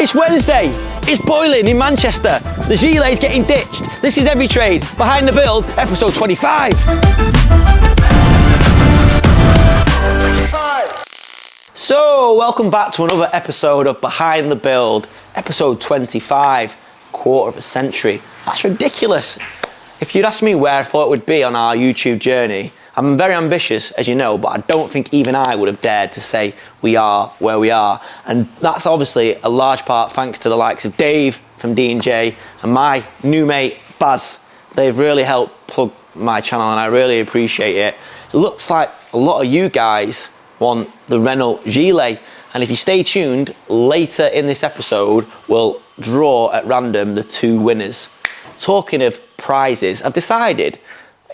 It's Wednesday, it's boiling in Manchester, the gillet's getting ditched. This is Every Trade, Behind the Build, episode 25. So, welcome back to another episode of Behind the Build, episode 25, quarter of a century. That's ridiculous. If you'd asked me where I thought it would be on our YouTube journey, I'm very ambitious, as you know, but I don't think even I would have dared to say we are where we are. And that's obviously a large part thanks to the likes of Dave from D&J and my new mate, Baz. They've really helped plug my channel and I really appreciate it. It looks like a lot of you guys want the Renault Gillet. And if you stay tuned, later in this episode, we'll draw at random the 2 winners. Talking of prizes, I've decided,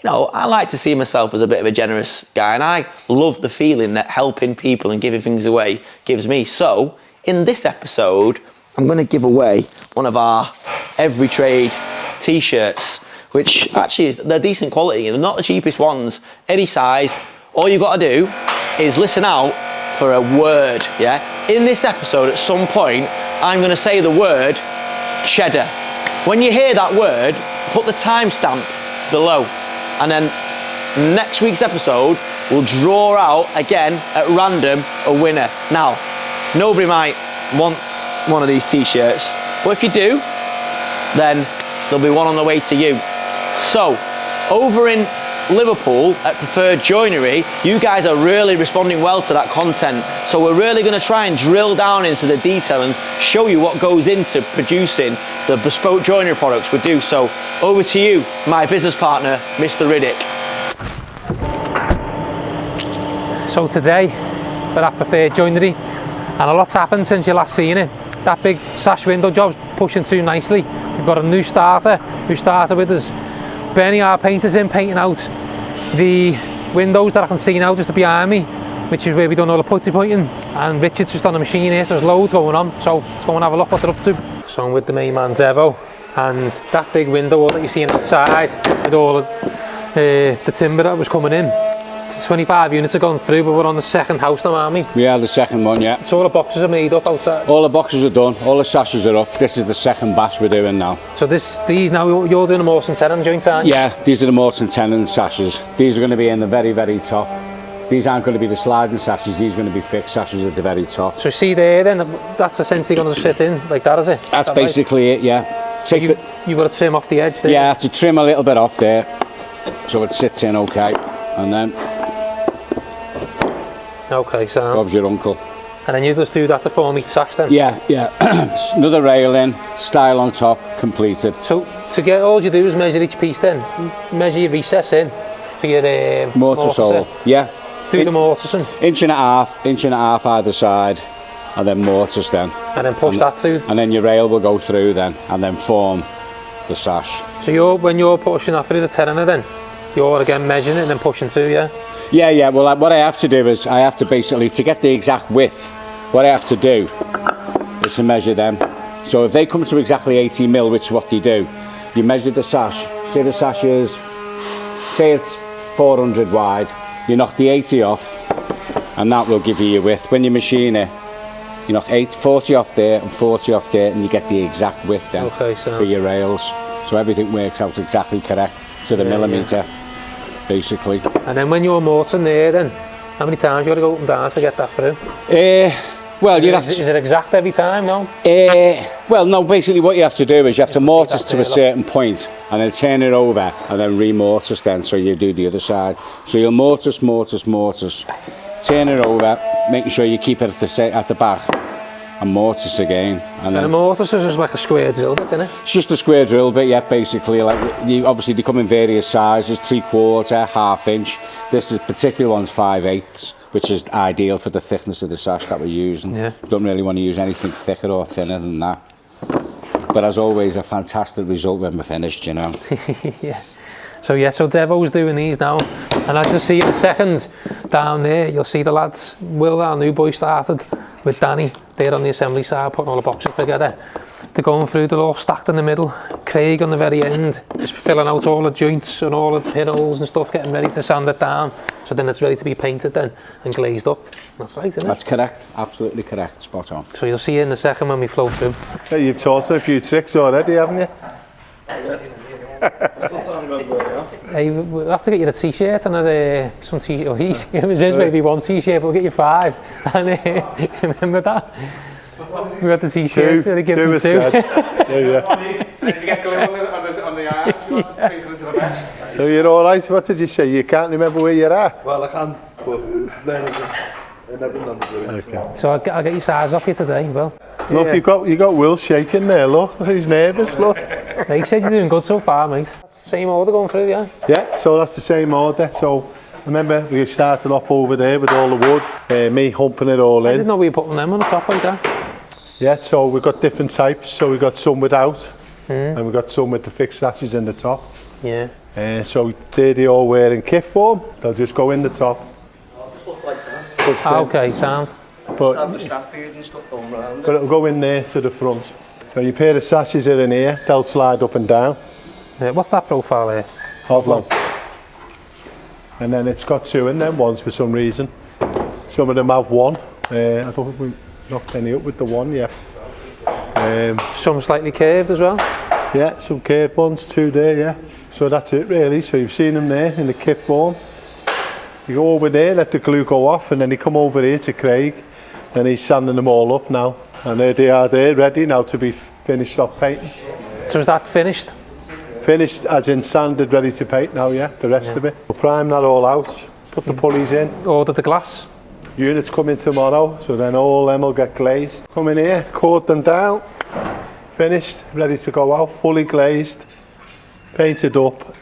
you know, I like to see myself as a bit of a generous guy and I love the feeling that helping people and giving things away gives me. So, in this episode, I'm going to give away one of our Every Trade t-shirts, which actually, they're decent quality. They're not the cheapest ones, any size. All you've got to do is listen out for a word, yeah? In this episode, at some point, I'm going to say the word cheddar. When you hear that word, put the timestamp below. And then next week's episode, we'll draw out again at random a winner. Now, nobody might want one of these t-shirts, but if you do, then there'll be one on the way to you. So, over in Liverpool at Preferred Joinery, you guys are really responding well to that content. So we're really going to try and drill down into the detail and show you what goes into producing the bespoke joinery products we do. So over to you, my business partner, Mr. Riddick. So today we're at Preferred Joinery and a lot's happened since you last seen it. That big sash window job's pushing through nicely. We've got a new starter who started with us. Bernie, our painter's in painting out the windows that I can see now just behind me, which is where we done all the putty pointing, and Richard's just on the machine here, so there's loads going on, so let's go and have a look what they're up to. So I'm with the main man 𝗕𝗨𝗚𝗟, and that big window that you're seeing outside with all of the timber that was coming in, 25 units have gone through, but we're on the second house now, aren't we? We are the second one, yeah. So all the boxes are made up outside? All the boxes are done, all the sashes are up. This is the second batch we're doing now. So these now, you're doing the Morton Tenon joint, aren't you? Yeah, these are the Morton Tenon sashes. These are going to be in the very, very top. These aren't going to be the sliding sashes, these are going to be fixed sashes at the very top. So see there then, that's essentially going to sit in like that, is it? That's basically it, yeah. So you've got to trim off the edge there? Yeah, I have to trim a little bit off there, so it sits in okay. And then okay, so Bob's your uncle. And then you just do that to form each sash then? Yeah, yeah. Another railing, style on top, completed. So to get, all you do is measure each piece then? Measure your recess in for your mortise hole, yeah. Do the mortise in? Inch and a half either side, and then mortise then. And then push that through? And then your rail will go through then, and then form the sash. So when you're pushing that through the tenon then, you're again measuring it and then pushing through, yeah? Yeah, yeah, well what I have to do is, I have to basically, to get the exact width, what I have to do is to measure them. So if they come to exactly 18 mil, which is what they do, you measure the sash, say the sash is, say it's 400 wide, you knock the 80 off, and that will give you your width. When you machine it, you knock 40 off there and 40 off there, and you get the exact width then for your rails. So everything works out exactly correct to the millimetre. Basically. And then when you're mortaring there then, how many times you got to go up and down to get that through? Well, you have to... Is it exact every time, no? Well, no, basically what you have to do is you have to mortise to a certain point and then turn it over and then re-mortise then, so you do the other side. So you'll mortise, turn it over, making sure you keep it at the back, and mortise again. And then the mortise is just like a square drill bit, isn't it? It's just a square drill bit, yeah, basically. Like obviously they come in various sizes, 3/4, ½ inch. This particular one's 5/8, which is ideal for the thickness of the sash that we're using. Yeah. You don't really want to use anything thicker or thinner than that. But as always, a fantastic result when we're finished, you know. Yeah. So 𝗕𝗨𝗚𝗟's doing these now, and I just see in a second down there, you'll see the lads. Will, our new boy, started with Danny. They're on the assembly side, putting all the boxes together. They're going through, they're all stacked in the middle, Craig on the very end, just filling out all the joints and all the pinholes and stuff, getting ready to sand it down. So then it's ready to be painted then and glazed up. That's right, isn't it? That's correct, absolutely correct, spot on. So you'll see in a second when we flow through. Hey, you've taught us a few tricks already, haven't you? Hey, we'll have to get you a t-shirt and some t-shirts. It was his maybe one t-shirt, but we'll get you 5. And remember that? We got the t-shirts, we had to give them 2. Yeah. If you get glue on the arms, you have to paint into the vest. So you're all right? What did you say? You can't remember where you're at? Well, I can, but then I never done it. Okay. So I'll get your size off you today, Will. Look, Yeah. you got Will shaking there. Look, he's nervous. Look. He said you're doing good so far, mate. Same order going through, yeah? Yeah. So that's the same order. So remember, we started off over there with all the wood. Me humping it all I in. didn't know we were putting them on the top like that. Yeah. So we've got different types. So we've got some without, and we've got some with the fixed sashes in the top. Yeah. So they all wear in kit form. They'll just go in the top. Stuff like that. But, Okay, sound. Have but the snap beard and stuff going round. it'll go in there to the front. So your pair of sashes are in here. They'll slide up and down. Yeah, what's that profile there? Half long. And then it's got 2 in them ones for some reason. Some of them have 1. I don't think we knocked any up with the 1 yet. Some slightly curved as well. Yeah, some curved ones, 2 there, yeah. So that's it really. So you've seen them there in the kit form. You go over there, let the glue go off, and then you come over here to Craig, and he's sanding them all up now. And there they are there, ready now to be finished off painting. So is that finished? Finished as in sanded, ready to paint now, yeah, the rest of it. We'll prime that all out, put the pulleys in. Ordered the glass? Units come in tomorrow, so then all them will get glazed. Come in here, cord them down, finished, ready to go out, fully glazed, painted up,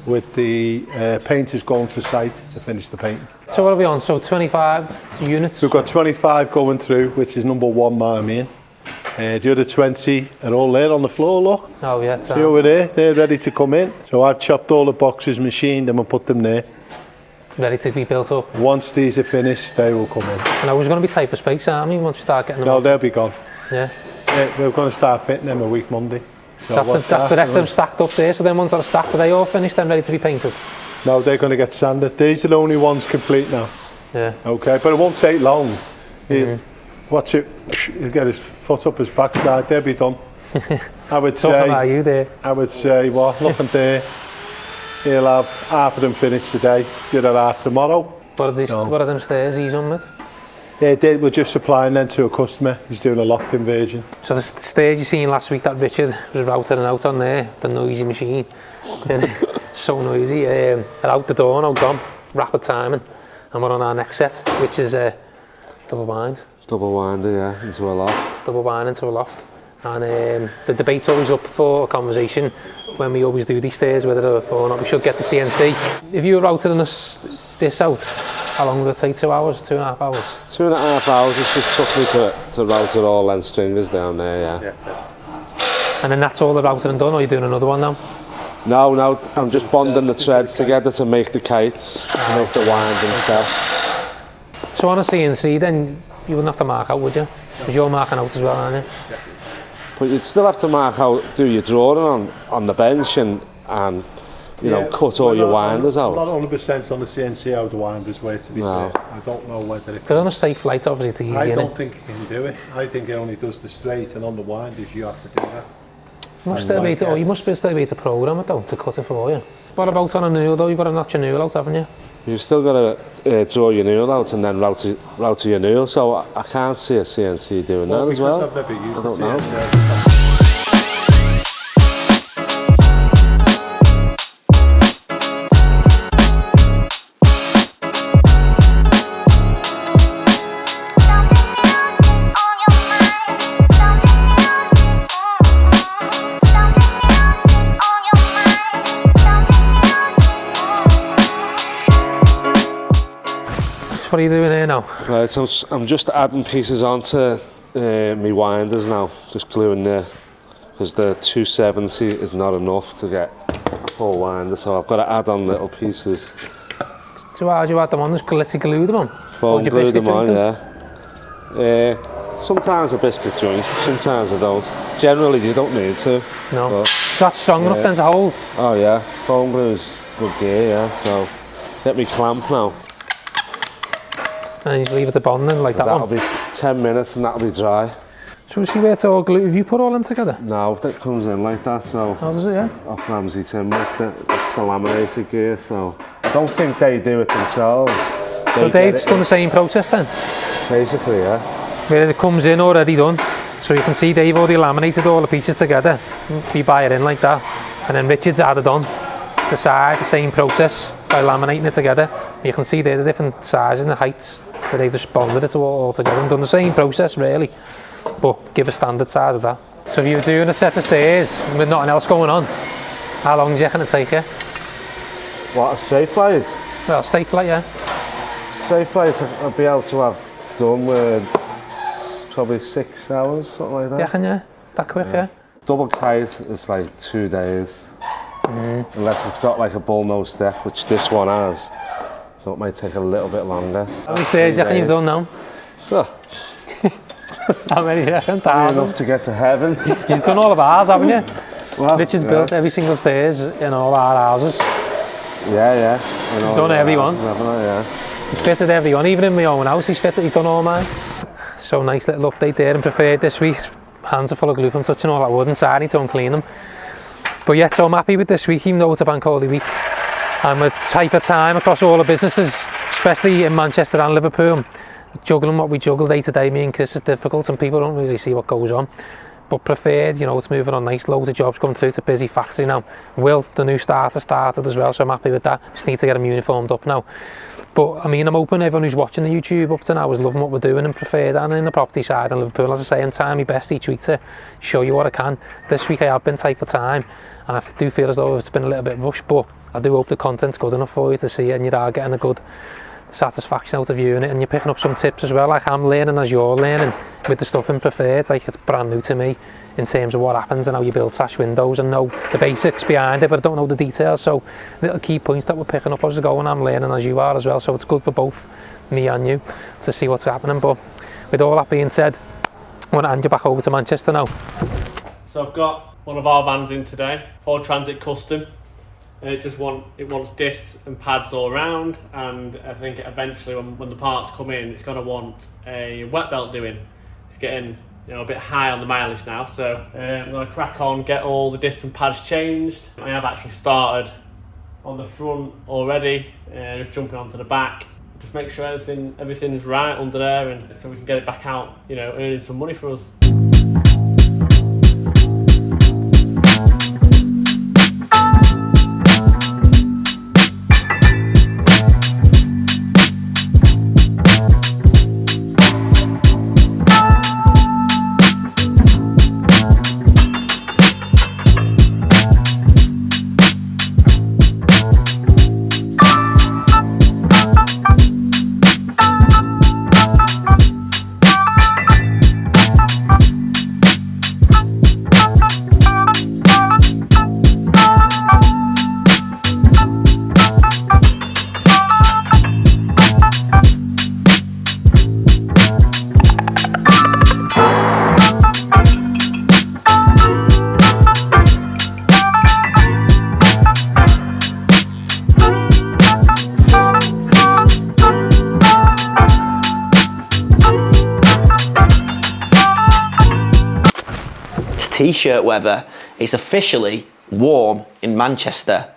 with the painters going to site to finish the painting. So what are we on? So 25 units? We've got 25 going through, which is number 1 Marmion. The other 20 are all there on the floor, look. Oh yeah, See over there, they're ready to come in. So I've chopped all the boxes, machined them and put them there. ready to be built up. Once these are finished, they will come in. And I was going to be tight for space, aren't we, once we start getting them No, on? they'll be gone. Yeah. Yeah, we're going to start fitting them a week Monday. So That's the rest of them stacked up there, so then once they're stacked, are they all finished and ready to be painted? No, they're going to get sanded. These are the only ones complete now. Yeah. Okay, but it won't take long. Watch it, he'll get his foot up his backside, they'll be done. I would Tough are you there? I would say, well, look at there. He'll have half of them finished today, the other half tomorrow. What are them stairs he's on with? Yeah, we're just supplying them to a customer. He's doing a loft conversion. So the stairs you seen last week that Richard was routing and out on there, the noisy machine. So noisy. They're out the door now, gone. Rapid timing. And we're on our next set, which is double bind. Double winder, yeah, into a loft. Double bind into a loft. And the debate's always up for a conversation when we always do these stairs, whether or not we should get the CNC. If you were routing this out, how long would it take? 2 hours, 2.5 hours? 2.5 hours, it just took me to route it all them stringers down there, yeah. And then that's all the routing done, or are you doing another one now? No, I'm just bonding the threads together to make the kites, to make the winding stuff. So on a CNC then, you wouldn't have to mark out, would you? Because you're marking out as well, aren't you? But you'd still have to mark out, do your drawing on the bench and you know, cut all your winders out. Not 100% on the CNC how the winders were, to be fair. I don't know whether it... Because on a safe flight, obviously, it's easy, I innit? don't think it can do it. I think it only does the straight, and on the winders you have to do that. You must still be able to program it though, to cut it for you. What about on a newel though? You've got to notch your newel out, haven't you? You've still got to draw your newel out and then route your newel, so I can't see a CNC doing that as well. I've never used I don't the know. CNC. What are you doing here now? Right, so I'm just adding pieces onto my winders now, just gluing there, because the 270 is not enough to get a full winder, so I've got to add on little pieces. So how do you add them on? Just glitzy glue them on? Foam glue them on, yeah. sometimes a biscuit joint, sometimes I don't. Generally, you don't need to. No. But, That's strong enough then to hold. oh yeah, foam glue's good gear, yeah. So, get me clamp now. And you just leave it to bond then, like that That'll one. be 10 minutes and that'll be dry. So see where it's all glued? Have you put all them together? No, that comes in like that, so How does it, yeah? off Ramsey timber, it's the laminated gear, so I don't think they do it themselves. So they've just done the same process then? Basically, yeah. Where it comes in already done. So you can see they've already laminated all the pieces together. We buy it in like that. And then Richard's added on the side, the same process by laminating it together. You can see there the different sizes and the heights where they've just bonded it all together and done the same process really. But give a standard size of that. So if you were doing a set of stairs with nothing else going on, how long do you reckon it'd take you? What, a straight flight? Well, straight flight, yeah. Straight flight I'd be able to have done with probably 6 hours, something like that. Do you reckon, yeah? That quick, yeah? Double kite is like 2 days. Unless it's got like a bullnose step, which this one has. So it might take a little bit longer. How many stairs do you reckon you've done now? So, How many do you reckon? enough Thousands? to get to heaven. You've done all of ours, haven't you? Well, Richard's yeah. built every single stairs in all our houses. Yeah. And all Done the every one. houses, haven't I? Yeah. He's fitted every one, even in my own house he's done all mine. So nice little update there and preferred this week. Hands are full of glue from touching all that wood inside, I need to unclean them. But yeah, so I'm happy with this week, even though it's a bank holiday week. I'm a tight for time across all the businesses, especially in Manchester and Liverpool. Juggling what we juggle day to day, me and Chris, is difficult and people don't really see what goes on. But preferred, you know, it's moving on nice, loads of jobs coming through, it's a busy factory now. Will, the new starter, started as well, so I'm happy with that. Just need to get them uniformed up now. But I mean, I'm hoping everyone who's watching the YouTube up to now is loving what we're doing in preferred and in the property side in Liverpool. As I say, I'm trying my best each week to show you what I can. This week I have been tight for time and I do feel as though it's been a little bit rushed, but I do hope the content's good enough for you to see it and you are getting a good satisfaction out of viewing it and you're picking up some tips as well, like I'm learning as you're learning with the stuff in preferred. Like, it's brand new to me in terms of what happens and how you build sash windows, and know the basics behind it but I don't know the details, so little key points that we're picking up as we go, and I'm learning as you are as well, so it's good for both me and you to see what's happening. But with all that being said, I want to hand you back over to Manchester now. So I've got one of our vans in today, Ford Transit Custom. It wants discs and pads all around, and I think eventually when the parts come in, it's going to want a wet belt doing. It's getting, you know, a bit high on the mileage now, so I'm going to crack on, get all the discs and pads changed. I have actually started on the front already, just jumping onto the back, just make sure everything's right under there, and so we can get it back out, you know, earning some money for us. T-shirt weather. It's officially warm in Manchester.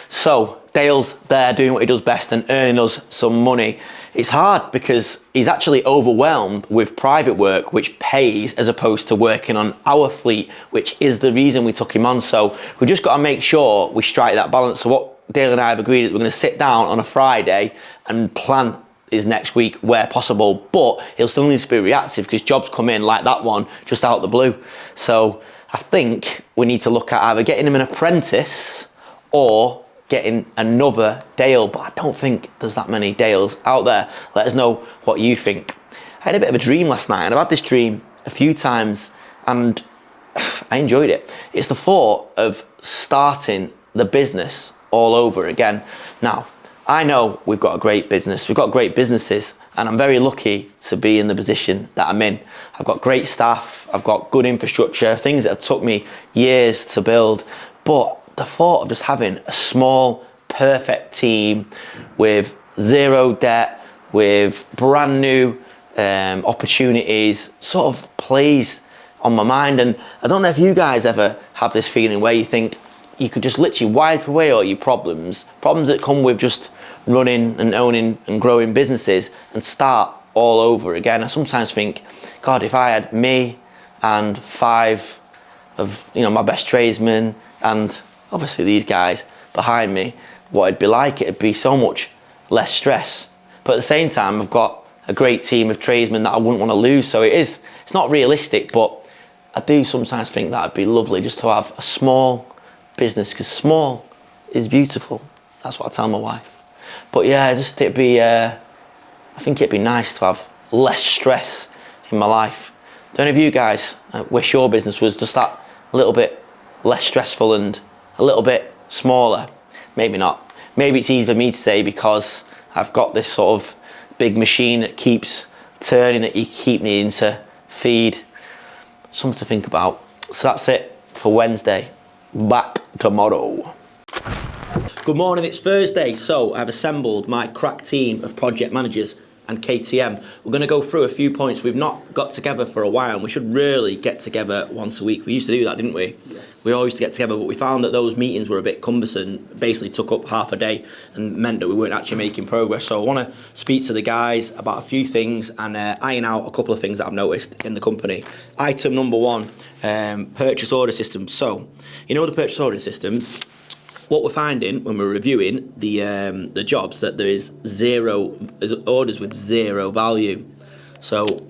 So Dale's there doing what he does best and earning us some money. It's hard because he's actually overwhelmed with private work which pays as opposed to working on our fleet, which is the reason we took him on. So we just got to make sure we strike that balance. So what Dale and I have agreed is we're going to sit down on a Friday and plan his next week where possible, but he'll still need to be reactive because jobs come in like that one just out of the blue. So I think we need to look at either getting him an apprentice or getting another Dale, but I don't think there's that many Dales out there. Let us know what you think. I had a bit of a dream last night, and I've had this dream a few times and I enjoyed it. It's the thought of starting the business all over again. Now, I know we've got a great business, we've got great businesses, and I'm very lucky to be in the position that I'm in. I've got great staff, I've got good infrastructure, things that have took me years to build, but the thought of just having a small, perfect team with zero debt, with brand new opportunities, sort of plays on my mind. And I don't know if you guys ever have this feeling where you think you could just literally wipe away all your problems that come with just running and owning and growing businesses, and start all over again. I sometimes think, God, if I had me and 5 of my best tradesmen and obviously these guys behind me, what it'd be like, it'd be so much less stress. But at the same time, I've got a great team of tradesmen that I wouldn't want to lose. So it's not realistic, but I do sometimes think that'd be lovely just to have a small business, because small is beautiful. That's what I tell my wife. But yeah, I think it'd be nice to have less stress in my life. Don't know if you guys wish your business was just that a little bit less stressful and a little bit smaller. Maybe not. Maybe it's easy for me to say because I've got this sort of big machine that keeps turning, that you keep needing to feed. Something to think about. So that's it for Wednesday. Back tomorrow. Good morning, it's Thursday. So I've assembled my crack team of project managers and KTM. We're going to go through a few points. We've not got together for a while, and we should really get together once a week. We used to do that, didn't we? Yes. We all used to get together, but we found that those meetings were a bit cumbersome, basically took up half a day and meant that we weren't actually making progress. So I want to speak to the guys about a few things and iron out a couple of things that I've noticed in the company. Item number 1, purchase order system. So, the purchase order system, what we're finding when we're reviewing the jobs, that there is orders with zero value. So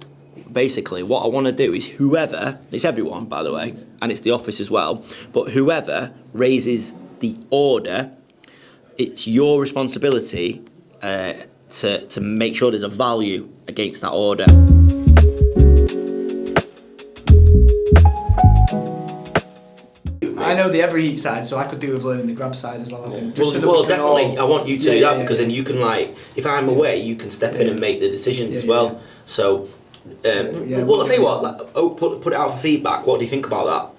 basically what I want to do is whoever, it's everyone by the way, and it's the office as well, but whoever raises the order, it's your responsibility to make sure there's a value against that order. I know the every eat side, so I could do with learning the grab side as well. I think. Well, definitely, I want you to do that because then you can, if I'm away, you can step in and make the decisions as well. So, well, I'll tell you what, put it out for feedback. What do you think about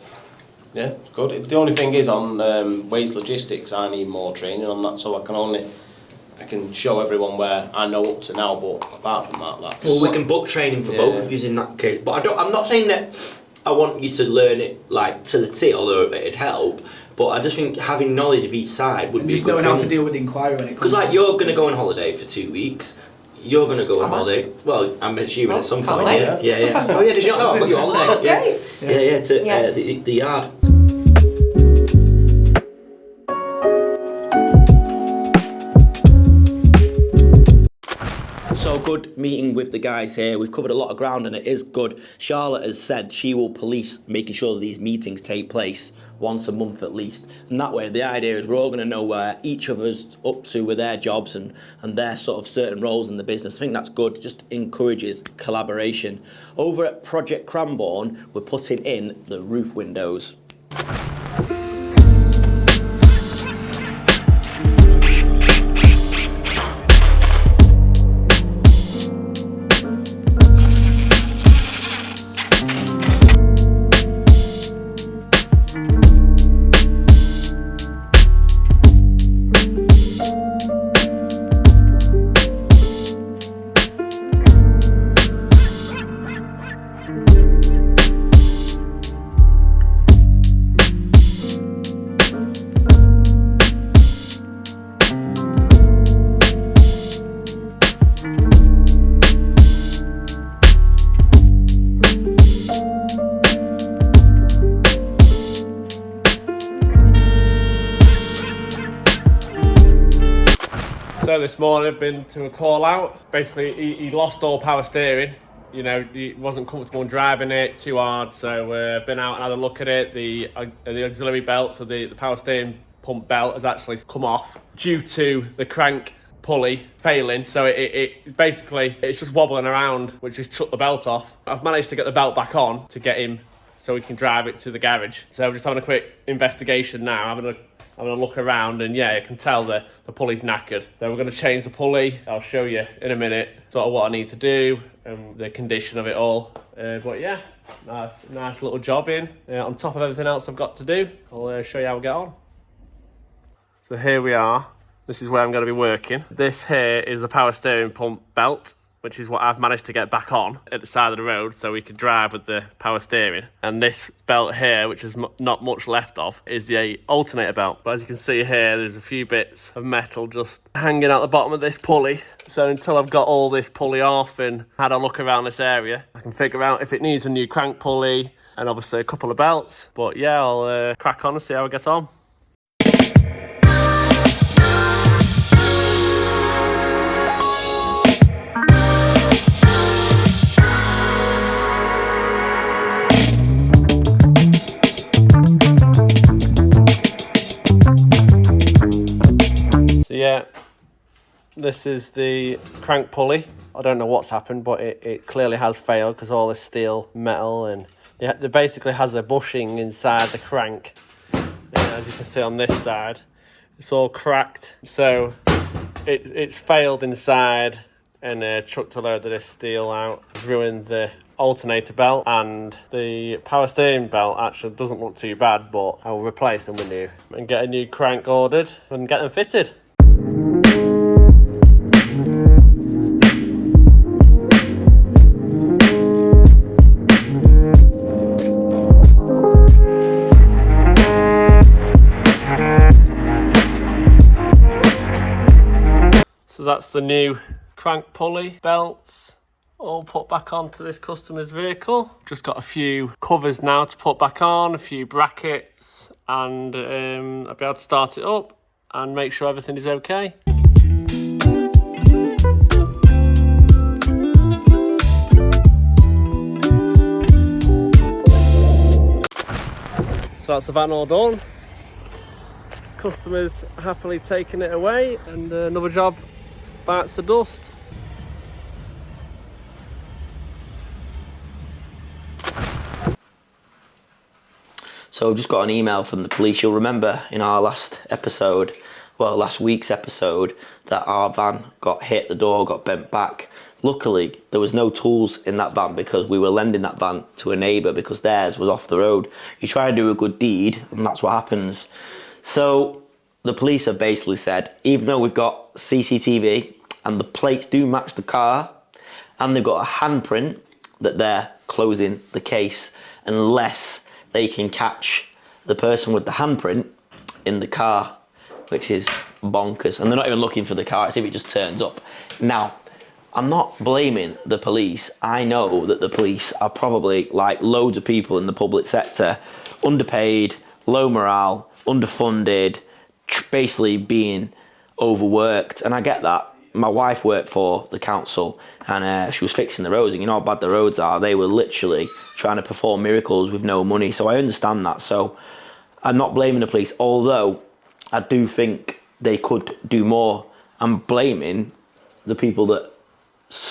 that? Yeah, it's good. The only thing is on waste logistics, I need more training on that, so I can show everyone where I know up to now, but apart from that, well, we can book training for both of you in that case. But I'm not saying that I want you to learn it to the T, although it'd help. But I just think having knowledge of each side would be just knowing how to deal with the inquiry when it comes. Because you're going to go on holiday for 2 weeks. You're going to go on holiday. Well, I'm assuming at some point. Yeah. Oh yeah, did you not know? I've got you on holiday. Yeah, to the yard. So good meeting with the guys here. We've covered a lot of ground and it is good. Charlotte has said she will police making sure that these meetings take place once a month at least. And that way the idea is we're all going to know where each of us up to with their jobs and their sort of certain roles in the business. I think that's good, just encourages collaboration. Over at Project Cranbourne, we're putting in the roof windows. So this morning I've been to a call out. Basically he lost all power steering. He wasn't comfortable driving it, too hard. So been out and had a look at it. The auxiliary belt, so the power steering pump belt has actually come off due to the crank pulley failing. So it basically, it's just wobbling around, which has shut the belt off. I've managed to get the belt back on to get him so we can drive it to the garage. So we're just having a quick investigation now, having a look around, and yeah, you can tell the pulley's knackered. So we're going to change the pulley. I'll show you in a minute sort of what I need to do and the condition of it all. But yeah, nice little job in. On top of everything else I've got to do, I'll show you how we get on. So here we are. This is where I'm going to be working. This here is the power steering pump belt, which is what I've managed to get back on at the side of the road so we can drive with the power steering. And this belt here, which is not much left of, is the alternator belt. But as you can see here, there's a few bits of metal just hanging out the bottom of this pulley. So until I've got all this pulley off and had a look around this area, I can figure out if it needs a new crank pulley and obviously a couple of belts. But yeah, I'll crack on and see how I get on. Yeah, this is the crank pulley. I don't know what's happened, but it clearly has failed because all this steel metal, and it basically has a bushing inside the crank. As you can see on this side, it's all cracked. So it's failed inside, and chucked a load of this steel out, ruined the alternator belt, and the power steering belt actually doesn't look too bad, but I'll replace them with new and get a new crank ordered and get them fitted. So that's the new crank pulley belts all put back onto this customer's vehicle. Just got a few covers now to put back on, a few brackets, and I'll be able to start it up and make sure everything is okay. So that's the van all done. Customers happily taking it away, and another job bites the dust. So I've just got an email from the police. You'll remember in our last week's episode, that our van got hit, the door got bent back. Luckily, there was no tools in that van because we were lending that van to a neighbour because theirs was off the road. You try to do a good deed, and that's what happens. So the police have basically said, even though we've got CCTV and the plates do match the car, and they've got a handprint, that they're closing the case unless they can catch the person with the handprint in the car, which is bonkers. And they're not even looking for the car, it's if it just turns up. Now, I'm not blaming the police. I know that the police are probably, like loads of people in the public sector, underpaid, low morale, underfunded, basically being overworked, and I get that. My wife worked for the council, and she was fixing the roads, and you know how bad the roads are. They were literally trying to perform miracles with no money, so I understand that. So I'm not blaming the police, although I do think they could do more. I'm blaming the people that,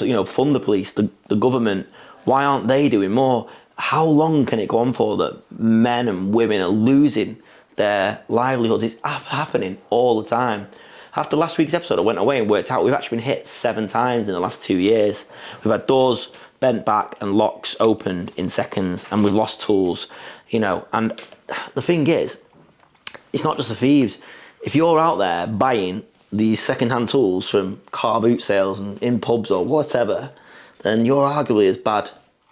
you know, fund the police, the government. Why aren't they doing more? How long can it go on for that men and women are losing their livelihoods? It's happening all the time. After last week's episode, I went away and worked out we've actually been hit 7 times in the last 2 years. We've had doors bent back and locks opened in seconds, and we've lost tools, you know. And the thing is, it's not just the thieves. If you're out there buying these second-hand tools from car boot sales and in pubs or whatever, then you're arguably as bad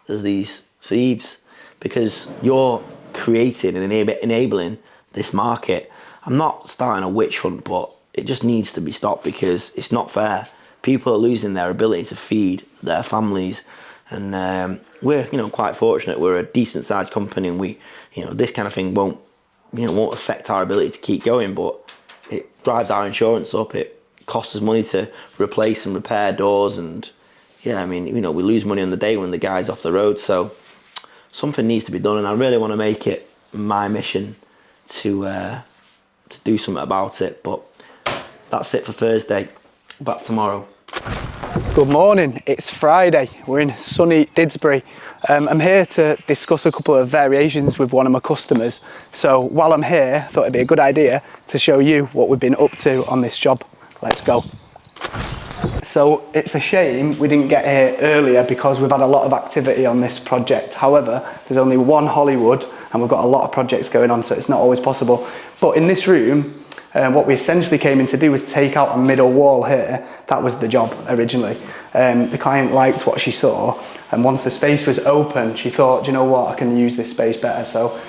as these thieves, because you're creating and enabling this market. I'm not starting a witch hunt, but it just needs to be stopped because it's not fair. People are losing their ability to feed their families, and we're, you know, quite fortunate. We're a decent sized company, and we, you know, this kind of thing won't affect our ability to keep going, but it drives our insurance up. It costs us money to replace and repair doors, and yeah, I mean, you know, we lose money on the day when the guy's off the road. So something needs to be done, and I really want to make it my mission to do something about it. But that's it for Thursday. Back tomorrow. Good morning, it's Friday. We're in sunny Didsbury. I'm here to discuss a couple of variations with one of my customers. So while I'm here, I thought it'd be a good idea to show you what we've been up to on this job. Let's go. So it's a shame we didn't get here earlier because we've had a lot of activity on this project. However, there's only one Hollywood and we've got a lot of projects going on, so it's not always possible. But in this room, what we essentially came in to do was take out a middle wall here. That was the job originally. The client liked what she saw, and once the space was open, she thought, do you know what, I can use this space better. So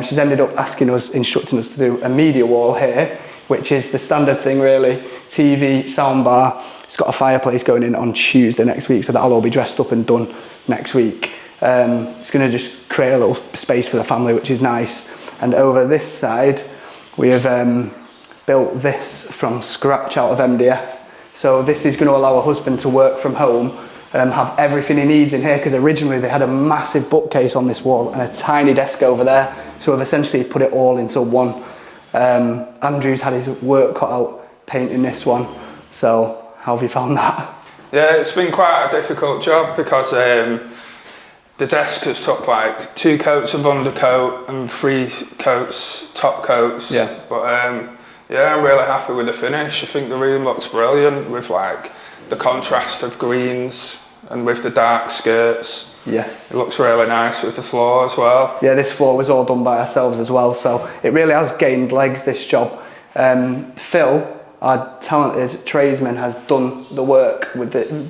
she's ended up instructing us to do a media wall here, which is the standard thing really. TV, soundbar. It's got a fireplace going in on Tuesday next week, so that'll all be dressed up and done next week. It's going to just create a little space for the family, which is nice. And over this side, we have built this from scratch out of MDF. So this is going to allow a husband to work from home, have everything he needs in here, because originally they had a massive bookcase on this wall and a tiny desk over there. So we've essentially put it all into one. Andrew's had his work cut out painting this one. So how have you found that? Yeah, it's been quite a difficult job because the desk has took like 2 coats of undercoat and 3 coats, top coats. Yeah. But yeah, I'm really happy with the finish. I think the room looks brilliant with like the contrast of greens and with the dark skirts. Yes. It looks really nice with the floor as well. Yeah, this floor was all done by ourselves as well, so it really has gained legs, this job. Phil, our talented tradesman, has done the work,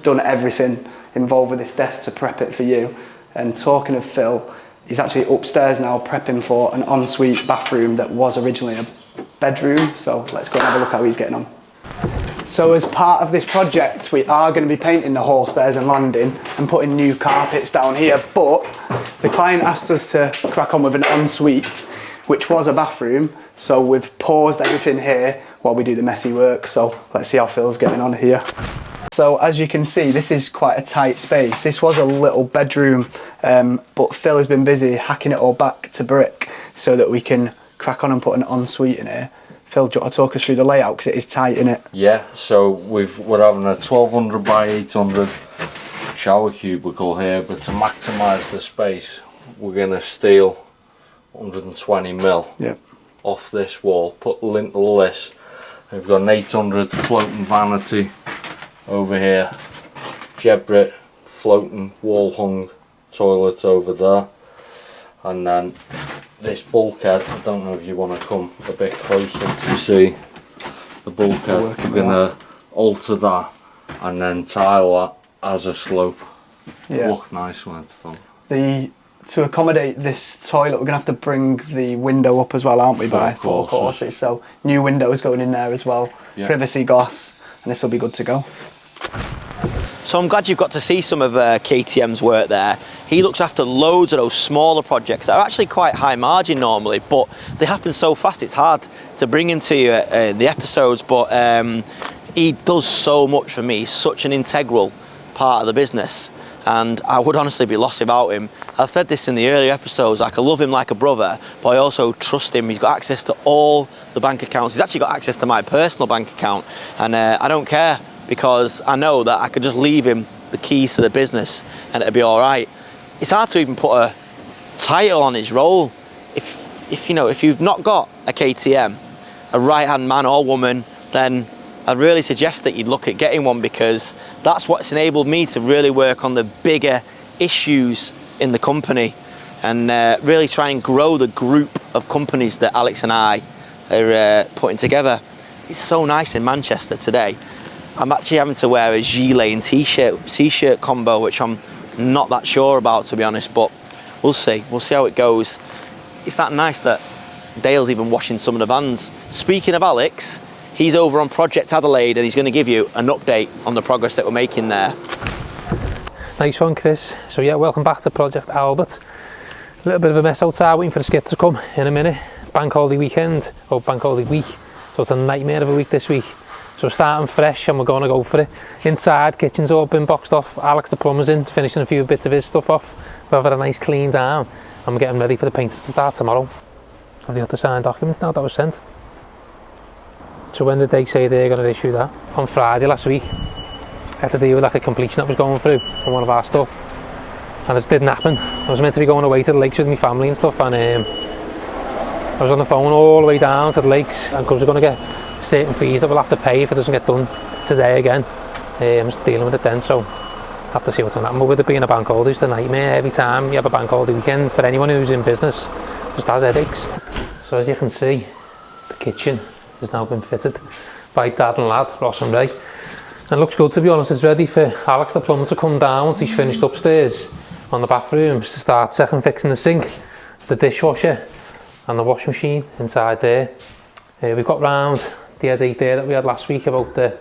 done everything involved with this desk to prep it for you. And talking of Phil, he's actually upstairs now prepping for an ensuite bathroom that was originally a bedroom, so let's go and have a look how he's getting on. So as part of this project, we are going to be painting the hall stairs and landing and putting new carpets down here, but the client asked us to crack on with an ensuite, which was a bathroom, so we've paused everything here while we do the messy work. So let's see how Phil's getting on here. So as you can see, this is quite a tight space. This was a little bedroom, but Phil has been busy hacking it all back to brick so that we can crack on and put an ensuite in here. Phil, do you want to talk us through the layout, because it is tight, isn't it? Yeah, so we're having a 1200 by 800 shower cubicle here, but to maximise the space, we're going to steal 120mm off this wall, put lintel this. We've got an 800 floating vanity over here, Gebrit floating wall hung toilet over there, and then this bulkhead, I don't know if you want to come a bit closer to see the bulkhead. We're going to alter that and then tile that as a slope. Yeah. Look nice when it's done. To accommodate this toilet, we're going to have to bring the window up as well, aren't we, by 4 courses. So new windows going in there as well, privacy glass, and this will be good to go. So I'm glad you've got to see some of KTM's work there. He looks after loads of those smaller projects that are actually quite high margin normally, but they happen so fast it's hard to bring into you in the episodes, but he does so much for me. He's such an integral part of the business, and I would honestly be lost without him. I've said this in the earlier episodes, like I love him like a brother, but I also trust him. He's got access to all the bank accounts. He's actually got access to my personal bank account, and I don't care, because I know that I could just leave him the keys to the business and it'll be all right. It's hard to even put a title on his role. If you know, if you've not got a KTM, a right-hand man or woman, then I'd really suggest that you'd look at getting one, because that's what's enabled me to really work on the bigger issues in the company and really try and grow the group of companies that Alex and I are putting together. It's so nice in Manchester today. I'm actually having to wear a gilet and t-shirt combo, which I'm not that sure about, to be honest, but we'll see how it goes. It's that nice that Dale's even washing some of the vans. Speaking of Alex, he's over on Project Adelaide and he's going to give you an update on the progress that we're making there. Nice one, Chris. So yeah, welcome back to Project Albert. A little bit of a mess outside, waiting for the skip to come in a minute. Bank holiday weekend, or bank holiday week, so it's a nightmare of a week this week. So we're starting fresh and we're going to go for it. Inside, kitchen's all been boxed off. Alex the plumber's in, finishing a few bits of his stuff off. We've had a nice clean down and we're getting ready for the painters to start tomorrow. Have they got the signed documents now that was sent? So when did they say they're going to issue that? On Friday last week. had to deal with like a completion that was going through on one of our stuff, and it just didn't happen. I was meant to be going away to the lakes with my family and stuff, and I was on the phone all the way down to the lakes, and because we're going to get certain fees that we'll have to pay if it doesn't get done today again. I'm just dealing with it then, so I have to see what's going to happen. But with it being a bank holiday, it's a nightmare. Every time you have a bank holiday weekend, for anyone who's in business, just has headaches. So as you can see, the kitchen has now been fitted by Dad and Lad, Ross and Ray. And it looks good, to be honest. It's ready for Alex the plumber to come down once he's finished upstairs on the bathrooms to start second fixing the sink, the dishwasher and the washing machine inside there. We've got round the headache there that we had last week about the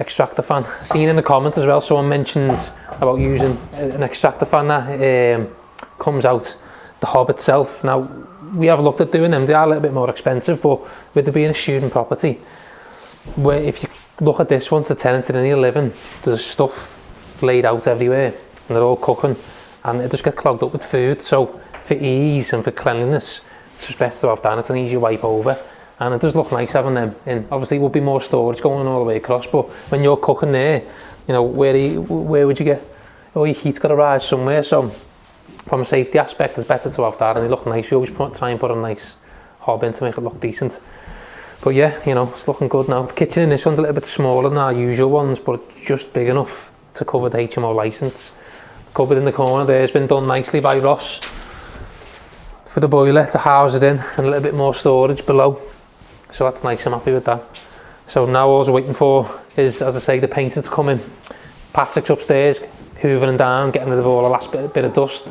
extractor fan. I've seen in the comments as well, someone mentioned about using an extractor fan that comes out the hob itself. Now, we have looked at doing them. They are a little bit more expensive, but with it being a student property, where if you look at this one, the tenants in here living, there's stuff laid out everywhere and they're all cooking and it just gets clogged up with food. So for ease and for cleanliness, it's just best to have that. It's an easy wipe over, and it does look nice having them in. Obviously, it would be more storage going all the way across, but when you're cooking there, you know, where would you get? Oh, your heat's got to rise somewhere. So from a safety aspect, it's better to have that, and they look nice. We always try and put a nice hob in to make it look decent. But yeah, you know, it's looking good now. The kitchen in this one's a little bit smaller than our usual ones, but it's just big enough to cover the HMO licence. The cupboard in the corner there has been done nicely by Ross for the boiler to house it in, and a little bit more storage below. So that's nice, I'm happy with that. So now all I was waiting for is, as I say, the painter to come in. Patrick's upstairs, hoovering down, getting rid of all the last bit of dust.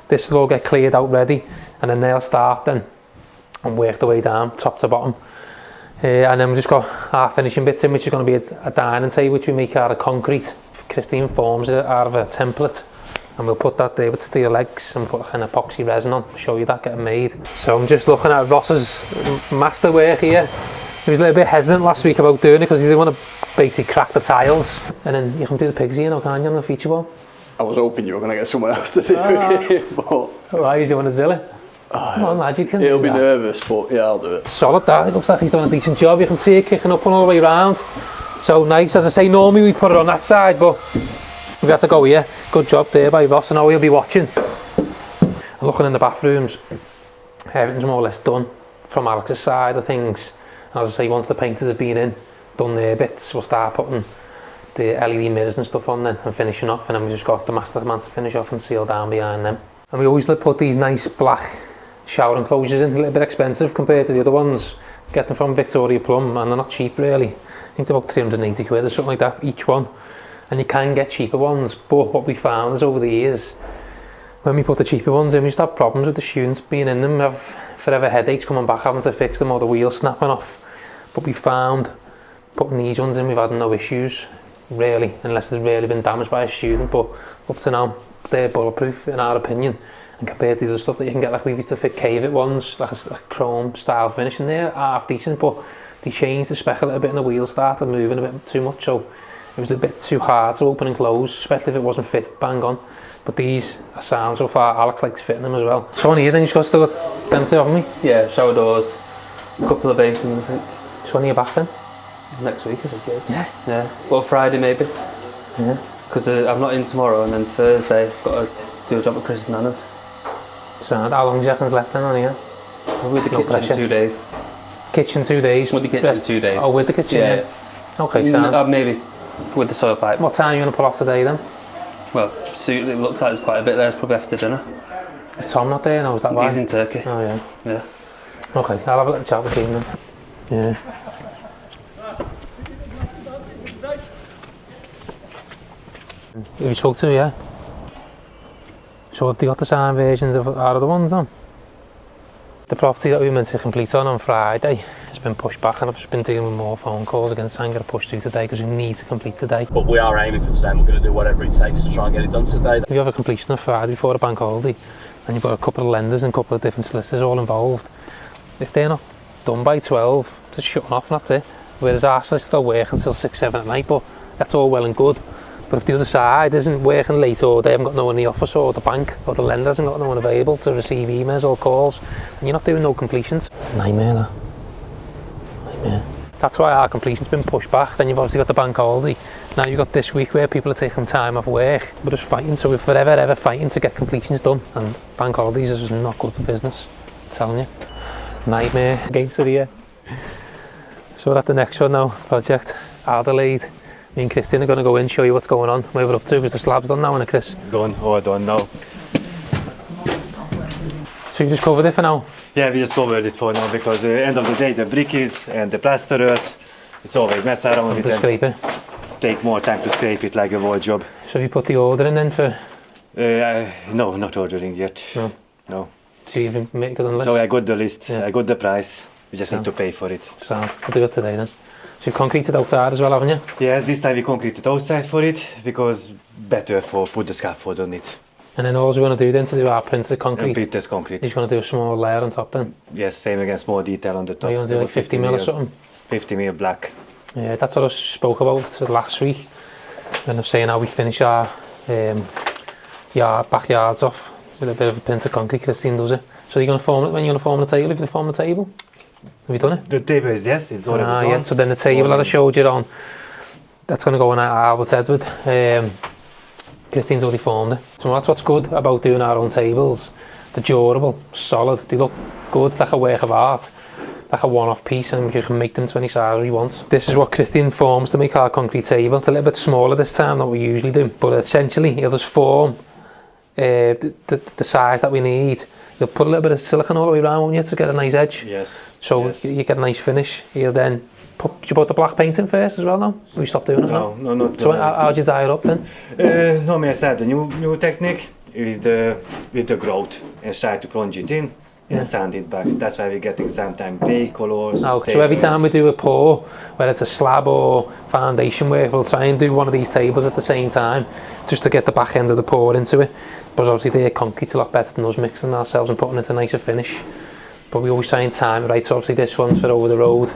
This will all get cleared out ready, and then they'll start then and work the way down, top to bottom. And then we've just got our finishing bits in, which is going to be a dining table, which we make out of concrete. Christine forms it out of a template, and we'll put that there with steel legs and put an epoxy resin on. I'll show you that getting made. So I'm just looking at Ross's masterwork here. He was a little bit hesitant last week about doing it because he didn't want to basically crack the tiles. And then you can do the pigs here now, can't you, on the feature wall? I was hoping you were going to get someone else to do it, but... Why is he want to drill it? Come on, lad, you can He'll do be that. Nervous, but yeah, I'll do it. Solid that. It looks like he's done a decent job. You can see it kicking up all the way around. So nice. As I say, normally we put it on that side, but we had to go here. Good job there by Ross. I know he'll be watching. And looking in the bathrooms, everything's more or less done from Alex's side of things. And as I say, once the painters have been in, done their bits, we'll start putting the LED mirrors and stuff on then and finishing off, and then we've just got the master man to finish off and seal down behind them. And we always put these nice black shower enclosures in, a little bit expensive compared to the other ones. Get them from Victoria Plumb, and they're not cheap really. I think they're about 380 quid or something like that each one, and you can get cheaper ones. But what we found is over the years, when we put the cheaper ones in, we just have problems with the students being in them. We have forever headaches coming back having to fix them, or the wheels snapping off. But we found putting these ones in, we've had no issues really, unless they've really been damaged by a student. But up to now, they're bulletproof in our opinion, and compared to the other stuff that you can get, like we used to fit Cave It ones, like a chrome style finish in there, half decent, but they changed the spec a little bit and the wheels started moving a bit too much, so it was a bit too hard to open and close, especially if it wasn't fit bang on. But these are sound so far. Alex likes fitting them as well. So on here then, you've got still got them two, haven't we? Yeah, shower doors, a couple of basins I think. So when are you back then? Next week I think it is. Yeah. Yeah, well Friday maybe. Yeah. Because I'm not in tomorrow, and then Thursday I've got to do a job at Chris's Nana's. So how long do you reckon's left then on here? With the No kitchen pressure. 2 days. Kitchen 2 days? With the kitchen 2 days. Oh, with the kitchen? Yeah. Okay, so maybe with the soil pipe. what time are you going to pull off today then? Well, it looks like there's quite a bit there, it's probably after dinner. Is Tom not there? No, is that why? He's in Turkey. Oh yeah. Yeah. Okay, I'll have a little chat with him then. Yeah. Have you spoke to him, yeah? So have they got the signed versions of our other ones on? The property that we were meant to complete on Friday has been pushed back, and I've just been dealing with more phone calls again to try and get it pushed through today because we need to complete today. But we are aiming for today, and we're going to do whatever it takes to try and get it done today. If you have a completion on Friday before a bank holiday, and you've got a couple of lenders and a couple of different solicitors all involved, if they're not done by 12, just shutting off and that's it. Whereas our solicitor will work until 6, 7 at night, but that's all well and good. But if the other side isn't working late, or they haven't got no one in the office, or the bank or the lender hasn't got no one available to receive emails or calls, and you're not doing no completions. Nightmare that. Nightmare. That's why our completion's been pushed back. Then you've obviously got the bank holiday. Now you've got this week where people are taking time off work. We're just fighting, so we're forever ever fighting to get completions done. And bank holidays is just not good for business, I'm telling you. Nightmare against the year. So we're at the next one now, project 𝗕𝗨𝗟𝗓. Me and Christian are going to go in, show you what's going on, where we're up to, because the slab's done now, isn't it, Chris? Done, done now. So you just covered it for now? Yeah, we just covered it for now, because at the end of the day, the brickies and the plasterers, it's always mess around with it. Scrape it. Take more time to scrape it, like a wall job. So you put the order in then for? No, not ordering yet. No. So you've made it on the list? So I got the list, I got the price, we just need to pay for it. So we'll do it today then. So you've concreted outside as well, haven't you? Yes, this time we concreted outside for it, because better for put the scaffold on it. And then all we're going to do then to do our printed concrete? Printed concrete. He's going to do a small layer on top then? Yes, same again, small detail on the top. Are you going to do like 50 mil or something? 50 mil black. Yeah, that's what I spoke about last week. And I'm saying how we finish our backyards off with a bit of a printed concrete. Christine does it. So you're going to form it when you're going to form the table? Have you formed the table? Have you done it? The table is, yes, it's already done. Yeah, so then the table that I showed you on, that's going to go on our 𝗕𝗨𝗟𝗓. Christine's already formed it. So that's what's good about doing our own tables. They're durable, solid, they look good, like a work of art, like a one-off piece, and you can make them to any size you want. This is what Christian forms to make our concrete table. It's a little bit smaller this time than we usually do, but essentially he'll just form the size that we need. You'll put a little bit of silicone all the way around, won't you, to get a nice edge? Yes. So you get a nice finish. You'll then you put the black paint in first as well now? We stopped doing it now? No, not. So how'd you dye it up then? No, I said the new technique is with the grout and try to plunge it in and sand it back. That's why we're getting sometimes grey colours. Okay, so every time we do a pour, whether it's a slab or foundation work, we'll try and do one of these tables at the same time, just to get the back end of the pour into it. But obviously their concrete's a lot better than us mixing ourselves and putting it to a nicer finish. But we always try and time it right, so obviously this one's for over the road.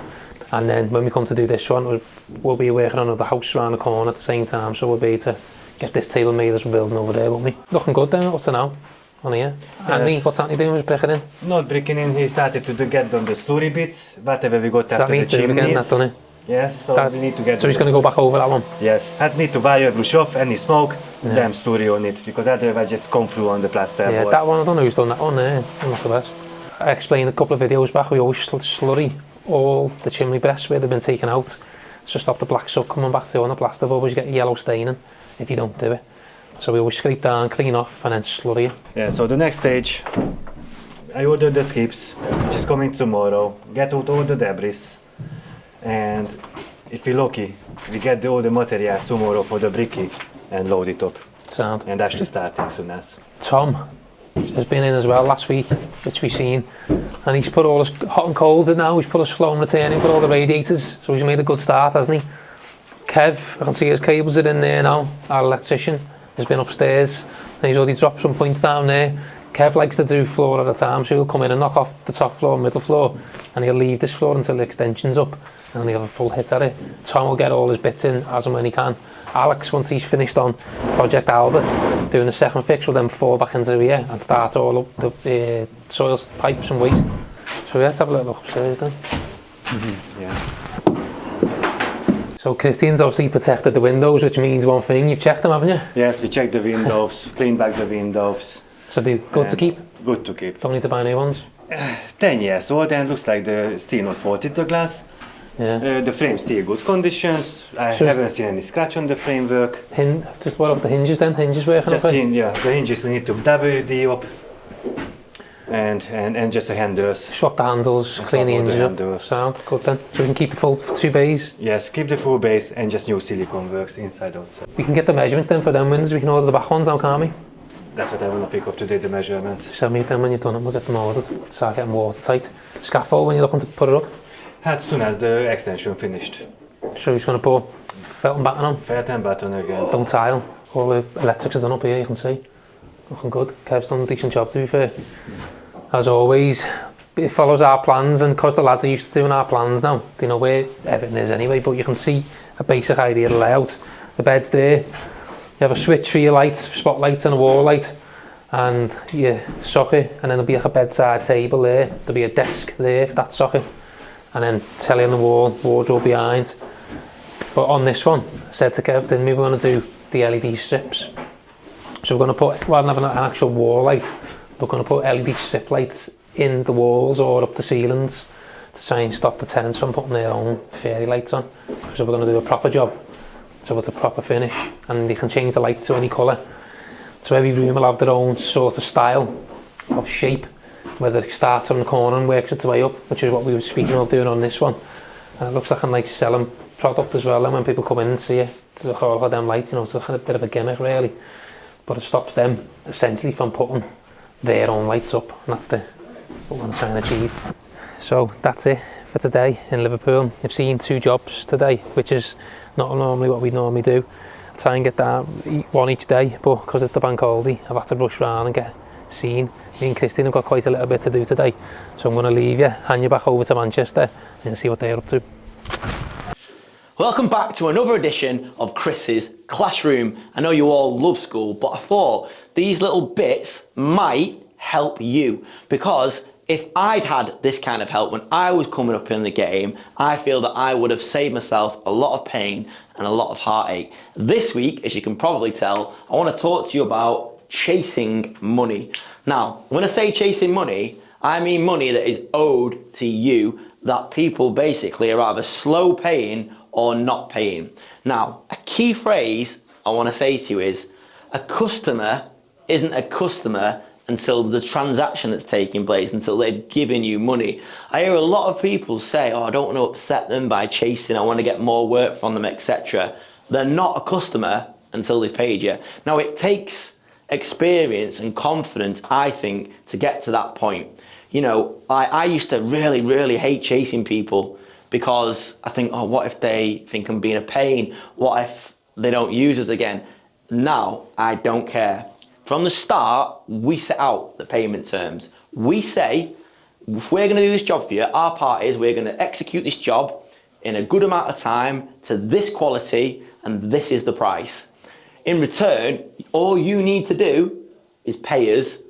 And then when we come to do this one, we'll be working on another house around the corner at the same time, so we'll be able to get this table made as we're building over there, won't we? Looking good then, up to now, on here. Yes. Andy, what's Andy doing? Just bricking in? Not bricking in, he started to get on the slurry bits, whatever we got after the chimneys. Again, that done it? Yes, so we need to get... So he's going to go back over that one? Yes, I need to wire brush off any smoke, damn slurry on it, because otherwise just come through on the plaster. Yeah, that one, I don't know who's done that one there, I'm not the best. I explained a couple of videos back, we always slurry all the chimney breasts where they've been taken out to stop the black soot coming back through on the plaster, but you get yellow staining if you don't do it. So we always scrape down, clean off and then slurry it. Yeah, so the next stage, I ordered the skips, which is coming tomorrow, get out all the debris, and if we're lucky, we get all the material tomorrow for the bricky and load it up. Sound. And actually starting soon as. Tom has been in as well last week, which we've seen, and he's put all his hot and colds in now. He's put his flow and return in for all the radiators, so he's made a good start, hasn't he? Kev, I can see his cables are in there now. Our electrician has been upstairs and he's already dropped some points down there. Kev likes to do floor at a time, so he'll come in and knock off the top floor, middle floor, and he'll leave this floor until the extension's up, and then he'll have a full hit at it. Tom will get all his bits in as and when he can. Alex, once he's finished on Project 𝗕𝗨𝗟𝗓, doing the second fix, will then fall back into here and start all up the soil pipes and waste. So let's have a little look upstairs then. Yeah. So Christine's obviously protected the windows, which means one thing, you've checked them, haven't you? Yes, we checked the windows, cleaned back the windows. So they're good to keep? Good to keep. Don't need to buy new ones? 10 years old and looks like the still not faulted, the glass. Yeah. The frame's still good conditions. I haven't seen any scratch on the framework. Just what about the hinges then? Hinges working okay? Yeah, the hinges need to WD up. And just the handles. Swap the handles, clean the hinges up. Sound good then. So we can keep the full 2 bays? Yes, keep the full base and just new silicone works inside outside. We can get the measurements then for them windows. We can order the back ones now, can't we? That's what I want to pick up today, the measurement. Send me them when you've done them, we'll get them ordered. Start getting watertight. Scaffold when you're looking to put it up? As soon as the extension finished. So you're just going to put felt and batten on? Felt and batten again. Don't tile. All the electrics are done up here, you can see. Looking good. Kev's done a decent job to be fair. As always, it follows our plans, and because the lads are used to doing our plans now, they know where everything is anyway, but you can see a basic idea of the layout. The bed's there. You have a switch for your lights, spotlights and a wall light, and your socket, and then there'll be like a bedside table there. There'll be a desk there for that socket, and then telly on the wall, wardrobe behind. But on this one, I said to Kev, didn't we, we're going to do the LED strips. So we're going to put, rather than having an actual wall light, we're going to put LED strip lights in the walls or up the ceilings to try and stop the tenants from putting their own fairy lights on. So we're going to do a proper job, so it's a proper finish, and you can change the lights to any colour. So every room will have their own sort of style of shape, whether it starts on the corner and works its way up, which is what we were speaking of doing on this one. And it looks like a nice selling product as well, and when people come in and see it, to all of them lights, you know, it's a bit of a gimmick really, but it stops them essentially from putting their own lights up, and that's what we're trying to achieve. So that's it for today in Liverpool. You've seen 2 jobs today, which is not normally what we normally do. Try and get that one each day, but because it's the bank holiday, I've had to rush around and get seen. Me and Christine have got quite a little bit to do today, so I'm going to leave you, hand you back over to Manchester and see what they're up to. Welcome back to another edition of Chris's Classroom. I know you all love school, but I thought these little bits might help you, because if I'd had this kind of help when I was coming up in the game, I feel that I would have saved myself a lot of pain and a lot of heartache. This week, as you can probably tell, I want to talk to you about chasing money. Now, when I say chasing money, I mean money that is owed to you, that people basically are either slow paying or not paying. Now, a key phrase I want to say to you is, a customer isn't a customer until the transaction that's taking place, until they've given you money. I hear a lot of people say, oh, I don't want to upset them by chasing, I want to get more work from them, etc. They're not a customer until they've paid you. Now, it takes experience and confidence, I think, to get to that point. You know, I used to really, really hate chasing people, because I think, oh, what if they think I'm being a pain? What if they don't use us again? Now, I don't care. From the start, we set out the payment terms. We say, if we're going to do this job for you, our part is we're going to execute this job in a good amount of time to this quality, and this is the price. In return, all you need to do is pay us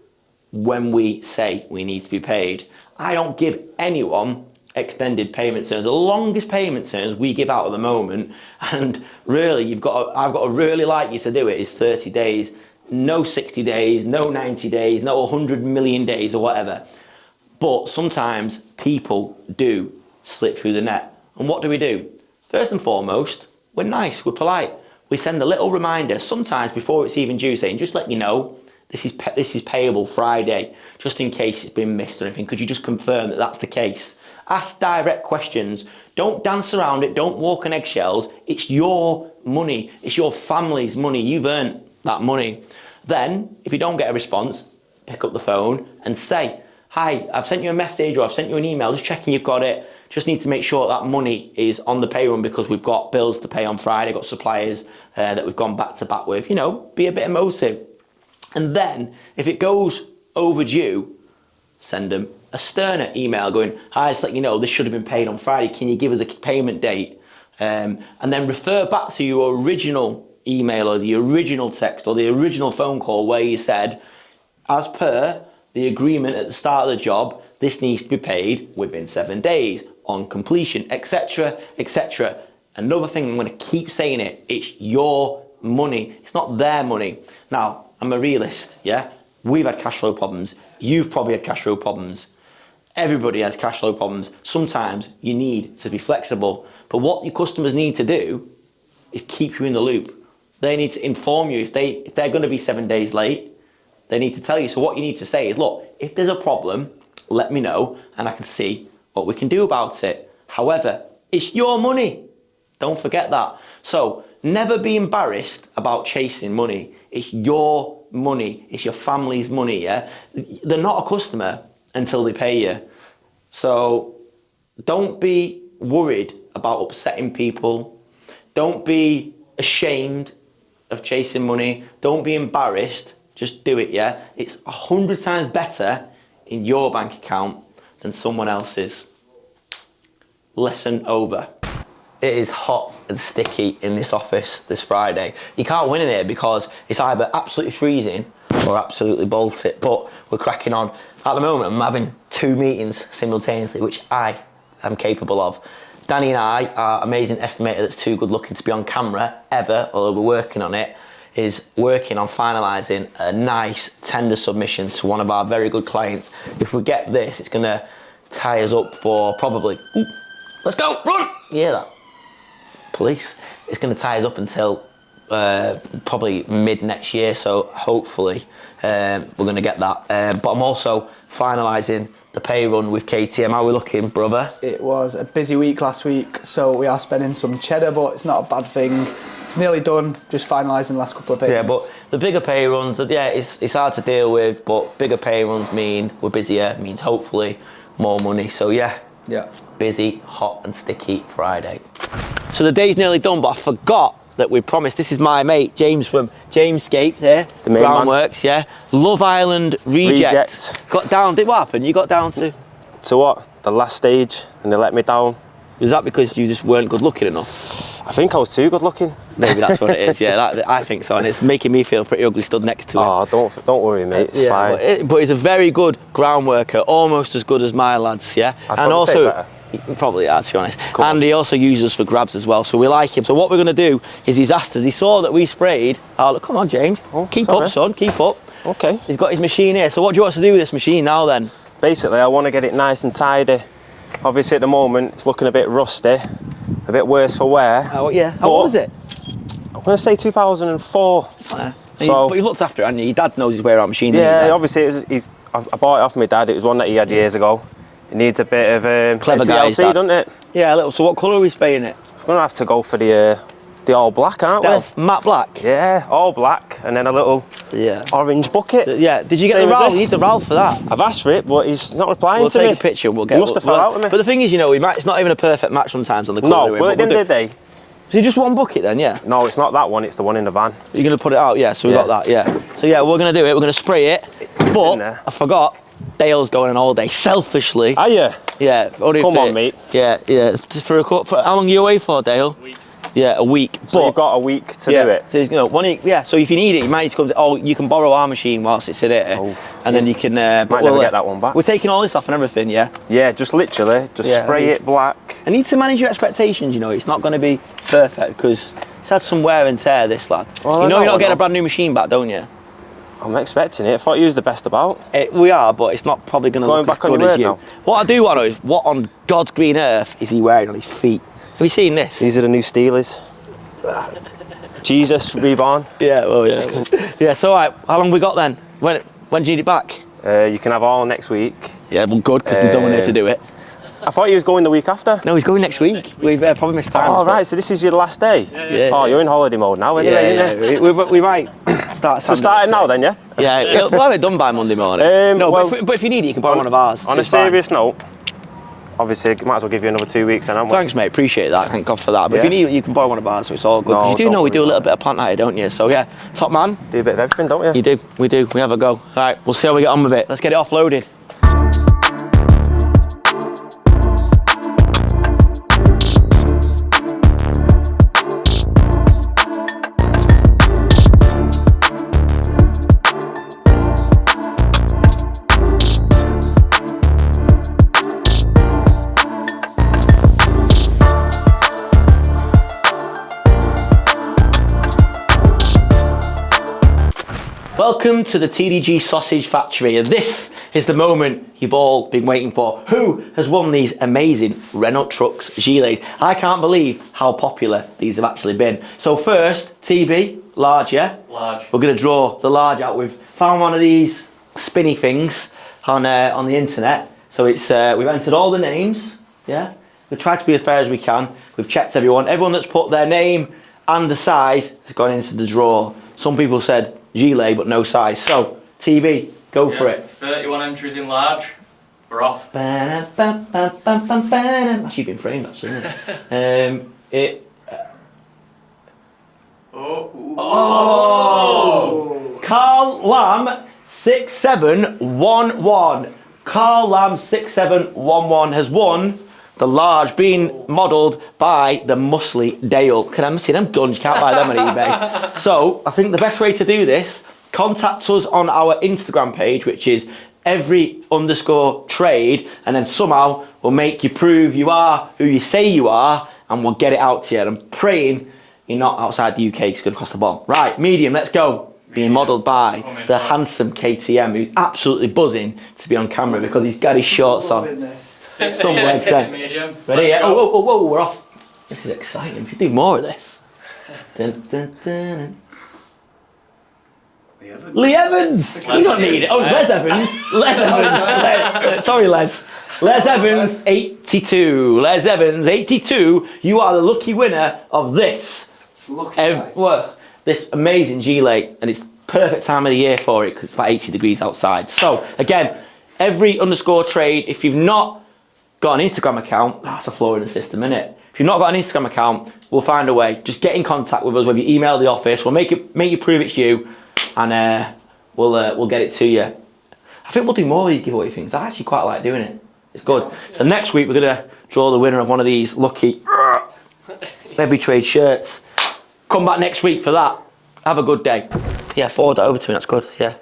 when we say we need to be paid. I don't give anyone extended payment terms. The longest payment terms we give out at the moment, and really I've got to really like you to do it, is 30 days. No 60 days, no 90 days, no 100 million days or whatever. But sometimes people do slip through the net. And what do? First and foremost, we're nice, we're polite. We send a little reminder, sometimes before it's even due, saying, just let you know, this is payable Friday, just in case it's been missed or anything. Could you just confirm that that's the case? Ask direct questions. Don't dance around it, don't walk on eggshells. It's your money, it's your family's money, you've earned that money. Then, if you don't get a response, pick up the phone and say, hi, I've sent you a message or I've sent you an email, just checking you've got it. Just need to make sure that money is on the pay run because we've got bills to pay on Friday, got suppliers that we've gone back to back with. You know, be a bit emotive. And then, if it goes overdue, send them a sterner email going, hi, just let you know, this should have been paid on Friday. Can you give us a payment date? And then refer back to your original email or the original text or the original phone call where you said, as per the agreement at the start of the job, this needs to be paid within 7 days on completion, etc., etc. Another thing, I'm going to keep saying it, it's your money, it's not their money. Now, I'm a realist, yeah? We've had cash flow problems, you've probably had cash flow problems, everybody has cash flow problems. Sometimes you need to be flexible, but what your customers need to do is keep you in the loop. They need to inform you if they're going to be 7 days late, they need to tell you. So what you need to say is, look, if there's a problem, let me know and I can see what we can do about it. However, it's your money. Don't forget that. So never be embarrassed about chasing money. It's your money. It's your family's money, yeah? They're not a customer until they pay you. So don't be worried about upsetting people. Don't be ashamed of chasing money. Don't be embarrassed. Just do it, yeah? It's 100 times better in your bank account than someone else's. Lesson over. It is hot and sticky in this office this Friday. You can't win in here because it's either absolutely freezing or absolutely Baltic, but we're cracking on. At the moment, I'm having 2 meetings simultaneously, which I I'm capable of. Danny and I, our amazing estimator that's too good looking to be on camera ever, although we're working on it, is working on finalising a nice tender submission to one of our very good clients. If we get this, it's gonna tie us up for probably, let's go, run! You hear that? Police. It's gonna tie us up until probably mid next year, so hopefully we're gonna get that. But I'm also finalising the pay run with KTM. How are we looking, brother? It was a busy week last week, so we are spending some cheddar, but it's not a bad thing. It's nearly done, just finalising the last couple of payments. Yeah, but the bigger pay runs, yeah, it's hard to deal with, but bigger pay runs mean we're busier, means hopefully more money. So yeah, busy, hot and sticky Friday. So the day's nearly done, but I forgot that we promised. This is my mate, James from Jamescape there. The main Groundworks, yeah. Love Island Rejects. Got down, what happened? You got down to? To what? The last stage, and they let me down. Was that because you just weren't good looking enough? I think I was too good looking. Maybe that's what it is, yeah, I think so, and it's making me feel pretty ugly stood next to him. Oh, don't worry, mate, it's fine. But he's a very good ground worker, almost as good as my lads, yeah? And also, probably are, to be honest. And he also uses us for grabs as well, so we like him. So what we're going to do is he's asked us, he saw that we sprayed. Oh, look, come on, James. Keep up, son, keep up. Okay. He's got his machine here. So what do you want us to do with this machine now then? Basically, I want to get it nice and tidy. Obviously, at the moment, it's looking a bit rusty, a bit worse for wear. Oh, yeah. How old is it? I'm going to say 2004. But you've looked after it, haven't you? Your dad knows his way around machines. Yeah, obviously, I bought it off my dad. It was one that he had years ago. It needs a bit of clever guys, doesn't it? Yeah, a little. So what colour are we spraying it? We're going to have to go for the all black, aren't Stealth, we? matte black? Yeah, all black, and then a little orange bucket. Yeah, did you get the RAL? You need the RAL for that. I've asked for it, but he's not replying to me. We'll take a picture, we'll get it. He must have fell out with me. But the thing is, you know, it's not even a perfect match sometimes on the colour. No, well, at the end of the day. So you just one bucket then, yeah? No, it's not that one, it's the one in the van. You're going to put it out, yeah, so we got that, yeah. So yeah, we're going to do it, we're going to spray it, but I forgot, Dale's going on all day, selfishly. Are you? Yeah. Only Come on, mate. Yeah, for how long are you away for, Dale? Yeah, a week. So you've got a week to do it? So, so if you need it, you might need to come to, you can borrow our machine whilst it's in it, and then you can... might never get that one back. We're taking all this off and everything, yeah? Yeah, just literally, spray it black. I need to manage your expectations, you know, it's not going to be perfect, because it's had some wear and tear, this lad. Well, you know you're not getting a brand new machine back, don't you? I'm expecting it. I thought you was the best about. We are, but it's not probably going to look as good as you. Now. What I do want to know is, what on God's green earth is he wearing on his feet? Have you seen this? These are the new Steelers. Jesus reborn. Yeah, well, yeah. Yeah, so all right, how long have we got then? When do you need it back? You can have all next week. Yeah, well, good, because there's no one here to do it. I thought he was going the week after. No, he's going next week. We've probably missed time. Oh, right, so this is your last day? Yeah. Oh, you're in holiday mode now, anyway, yeah. We might start. So starting now then, yeah? Yeah, we'll have it done by Monday morning. But if you need it, you can borrow one of ours. On a serious note, obviously, might as well give you another 2 weeks then, haven't we? Thanks, mate, appreciate that, thank God for that. But if you need it, you can borrow one of ours, so it's all good. No, you do know we do a little bit of plant hire, don't you? So yeah, top man. Do a bit of everything, don't you? You do, we have a go. All right, we'll see how we get on with it. Let's get it offloaded. Welcome to the TDG Sausage Factory, and this is the moment you've all been waiting for. Who has won these amazing Renault Trucks gillets? I can't believe how popular these have actually been. So first, TB, large, yeah? Large. We're going to draw the large out. We've found one of these spinny things on the internet. So it's we've entered all the names, yeah? We've tried to be as fair as we can. We've checked everyone. Everyone that's put their name and the size has gone into the draw. Some people said gilet, but no size. So, TB, go for it. 31 entries in large. We're off. Actually, been framed, actually, isn't it? Carl Lamb 6711. Carl Lamb 6711 has won the large, being modelled by the Muscly Dale. Can I see them guns? You can't buy them on eBay. So I think the best way to do this, contact us on our Instagram page, which is every underscore trade, and then somehow we'll make you prove you are who you say you are, and we'll get it out to you. And I'm praying you're not outside the UK, it's going to cost a bomb. Right, medium, let's go. Being modelled by the handsome KTM, who's absolutely buzzing to be on camera because he's got his shorts on. Some legs in. Ready? Yeah. Oh, we're off. This is exciting. We should do more of this. Dun, dun, dun, dun. Lee Evans! You don't need it. Oh, Les Evans. Les Evans. Sorry, Les. Les Evans, 82. Les Evans, 82. You are the lucky winner of this. This amazing gilet, and it's perfect time of the year for it because it's about 80 degrees outside. So, again, every underscore trade, if you've not got an Instagram account, that's a flaw in the system, isn't it? If you've not got an Instagram account, we'll find a way. Just get in contact with us, whether you email the office, we'll make you prove it's you, and we'll get it to you. I think we'll do more of these giveaway things. I actually quite like doing it. It's good. So next week we're gonna draw the winner of one of these lucky Every Trade shirts. Come back next week for that. Have a good day. Yeah, forward that over to me, that's good, yeah.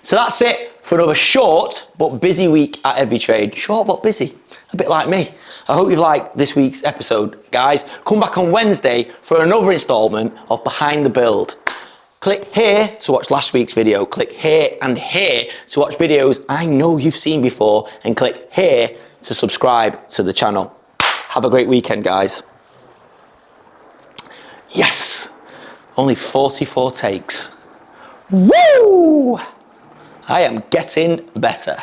So that's it for another short but busy week at Every Trade. Short but busy, a bit like me. I hope you've liked this week's episode, guys. Come back on Wednesday for another instalment of Behind the Build. Click here to watch last week's video. Click here and here to watch videos I know you've seen before. And click here to subscribe to the channel. Have a great weekend, guys. Yes, only 44 takes. Woo! I am getting better.